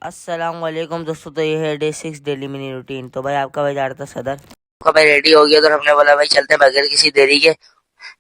अस्सलाम वालेकुम दोस्तों। तो ये है डे 6 डेली मिनी रूटीन। तो भाई आपका भाई जा रहा था सदर, आपका भाई रेडी हो गया तो हमने बोला भाई चलते हैं बगैर किसी देरी के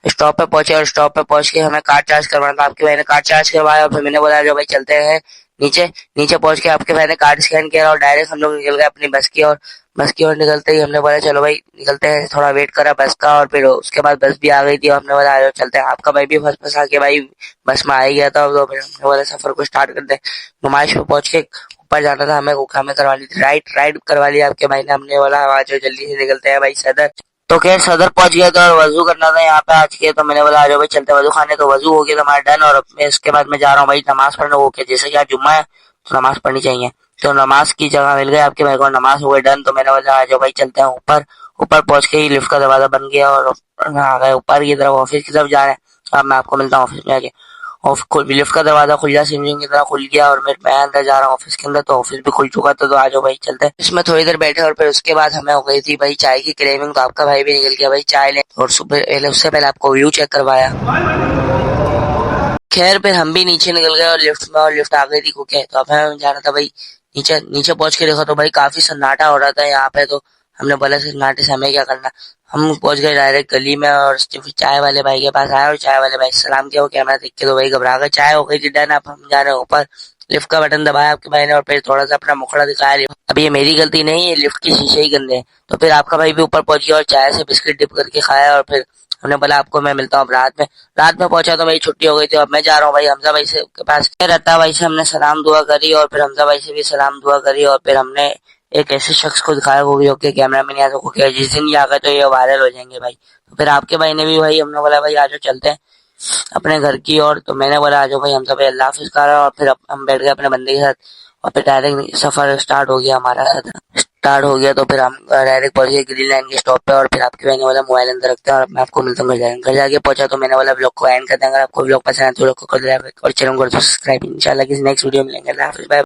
स्टॉप पे पहुंचे। और स्टॉप पे पहुंच के हमें कार चार्ज करवाना था। आपके भाई ने कार चार्ज करवाया और फिर मैंने बोला जो भाई चलते हैं नीचे। नीचे पहुंच के आपके भाई ने कार्ड स्कैन किया और डायरेक्ट हम लोग निकल गए अपनी बस की ओर। बस की ओर निकलते ही हमने बोला चलो भाई निकलते हैं। थोड़ा वेट करा बस का और फिर उसके बाद बस भी आ गई थी और हमने बोला आ जाओ चलते हैं। आपका भाई भी बस आके भाई बस में आ ही गया था। तो फिर हमने बोला सफर को स्टार्ट करते हैं। नुमाइश पे पहुंच के ऊपर जाना था हमें, हमें करवा ली थी राइड। राइड करवा लिया आपके भाई ने। हमने बोला आ जाओ जल्दी से निकलते हैं भाई सदर। तो खैर सदर पहुंच गया था और वजू करना था यहाँ पे आज के। तो मैंने बोला आ जाओ भाई चलते वजू खाने। तो वजू हो गया था हमारा डन। और अब मैं इसके बाद मैं जा रहा हूँ भाई नमाज पढ़ने। वो क्या जैसे कि आज जुम्मा है तो नमाज पढ़नी चाहिए। तो नमाज की जगह मिल गई आपके भाई को, नमाज हो गई डन। तो मैंने बोला आ जाओ भाई चलते हैं ऊपर। ऊपर पहुंच के ही लिफ्ट का दरवाजा बन गया और आ गए ऊपर की तरफ, ऑफिस की तरफ जा रहे हैं। अब मैं आपको मिलता हूँ ऑफिस में आके। लिफ्ट का दरवाजा खुल गया, सिमरिन की तरह खुल गया और मैं अंदर जा रहा हूँ ऑफिस के अंदर। तो ऑफिस भी खुल चुका था। तो आ जाओ भाई चलते हैं। इसमें थोड़ी देर बैठे और फिर उसके बाद हमें हो गई थी भाई चाय की क्रेविंग। तो आपका भाई भी निकल गया भाई चाय ले। और सुबह उससे पहले आपको व्यू चेक करवाया। खैर फिर हम भी नीचे निकल गए और लिफ्ट में, और लिफ्ट आ गई थी कुके। तो अब हमें जाना था भाई नीचे। नीचे पहुंच के देखा तो भाई काफी सन्नाटा हो रहा था यहाँ पे। तो हमने बोला सन्नाटे से हमें क्या करना। हम पहुंच गए डायरेक्ट गली में और फिर चाय वाले भाई के पास आए और चाय वाले भाई से सलाम किया। वो कैमरा देख के तो भाई घबरा गए। चाय हो गई थी डन। अब हम जा रहे हैं ऊपर। लिफ्ट का बटन दबाया आपके भाई ने और फिर थोड़ा सा अपना मुखड़ा दिखाया लिफ्ट। अब ये मेरी गलती नहीं है, लिफ्ट की शीशे ही गंदे हैं। तो फिर आपका भाई भी ऊपर पहुंच गया और चाय से बिस्किट डिप करके खाया। और फिर हमने बोला आपको मैं मिलता हूँ अब रात में। रात में पहुंचा तो भाई छुट्टी हो गई थी। अब मैं जा रहा हूँ भाई हमजा भाई से के पास। रत्ता भाई से हमने सलाम दुआ करी और फिर हमजा भाई से भी सलाम दुआ करी। और फिर हमने एक ऐसे शख्स को दिखाया वो भी ओके कैमरा में नहीं आता को, जिस दिन ये आ गए तो ये वायरल हो जाएंगे भाई। तो फिर आपके भाई ने भी भाई, हमने बोला भाई आज चलते हैं अपने घर की ओर। तो मैंने बोला आज भाई हमजा भाई अल्लाह हाफिज कहा और फिर हम बैठ गए अपने बंदे के साथ। और फिर डायरेक्ट सफर स्टार्ट हो गया हमारा। स्टार्ट हो गया तो फिर हम डायरेक्ट पहुंच गए ग्रीन लाइन के स्टॉप पे। और फिर आपके मैंने बोला मोबाइल अंदर रखते हैं और मैं आपको मिलता हूँ घर जाके पहुंचा। तो मैंने बोला ब्लॉग को एंड कर दें। अगर आपको ब्लॉग पसंद है तो ब्लॉग को कर दे और चैनल को सब्सक्राइब। इंशाल्लाह किसी नेक्स्ट वीडियो में मिलेंगे। अल्लाह हाफिज़, बाय।